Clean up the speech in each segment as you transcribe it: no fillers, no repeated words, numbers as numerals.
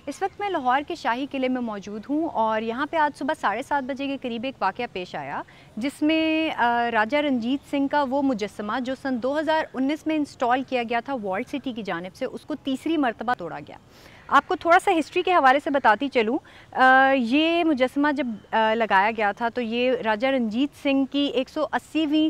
इस वक्त मैं लाहौर के शाही किले में मौजूद हूँ और यहाँ पे आज सुबह 7:30 बजे के करीब एक वाक़या पेश आया जिसमें राजा रंजीत सिंह का वो मुजस्समा जो सन 2019 में इंस्टॉल किया गया था वॉल्ट सिटी की जानिब से, उसको तीसरी मरतबा तोड़ा गया। आपको थोड़ा सा हिस्ट्री के हवाले से बताती चलूँ। ये मुजस्समा जब लगाया गया था तो ये राजा रंजीत सिंह की 180वीं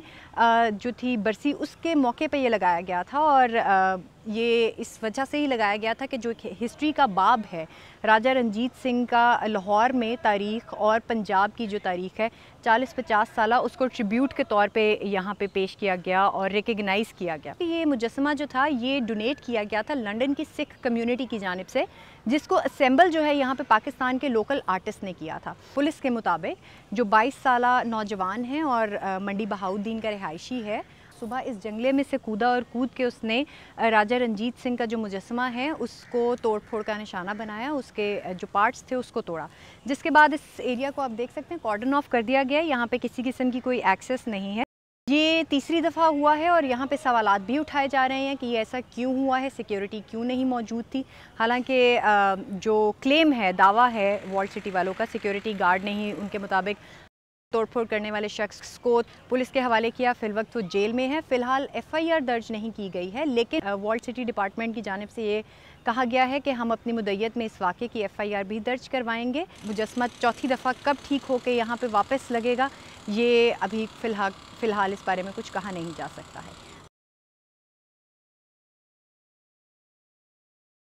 जो थी बरसी, उसके मौके पे ये लगाया गया था और ये इस वजह से ही लगाया गया था कि जो हिस्ट्री का बाब है राजा रंजीत सिंह का लाहौर में तारीख़ और पंजाब की जो तारीख़ है 40-50 साल, उसको ट्रिब्यूट के तौर पे यहाँ पे पेश किया गया और रिकग्नाइज़ किया गया। ये मुजस्समा जो था ये डोनेट किया गया था लंदन की सिख कम्युनिटी की जानिब से, जिसको असेंबल जो है यहाँ पे पाकिस्तान के लोकल आर्टिस्ट ने किया था। पुलिस के मुताबिक जो 22 साला नौजवान है और मंडी बहाउद्दीन का रिहायशी है, सुबह इस जंगले में से कूदा और कूद के उसने राजा रंजीत सिंह का जो मुजस्समा है उसको तोड़ फोड़ का निशाना बनाया, उसके जो पार्ट्स थे उसको तोड़ा, जिसके बाद इस एरिया को आप देख सकते हैं कॉर्डन ऑफ कर दिया गया। यहाँ पे किसी किस्म की कोई एक्सेस नहीं है। ये तीसरी दफ़ा हुआ है और यहाँ पे सवालात भी उठाए जा रहे हैं कि ये ऐसा क्यों हुआ है, सिक्योरिटी क्यों नहीं मौजूद थी। हालांकि जो क्लेम है, दावा है वॉल्ट सिटी वालों का, सिक्योरिटी गार्ड ने ही उनके मुताबिक तोड़फोड़ करने वाले शख्स को पुलिस के हवाले किया। फिलवक्त वो जेल में है। फ़िलहाल FIR दर्ज नहीं की गई है, लेकिन वॉल्ट सिटी डिपार्टमेंट की जानिब से ये कहा गया है कि हम अपनी मुद्दत में इस वाक़े की FIR भी दर्ज करवाएंगे। मुजस्समा चौथी दफ़ा कब ठीक हो के यहाँ पे वापस लगेगा, ये अभी फ़िलहाल इस बारे में कुछ कहा नहीं जा सकता है।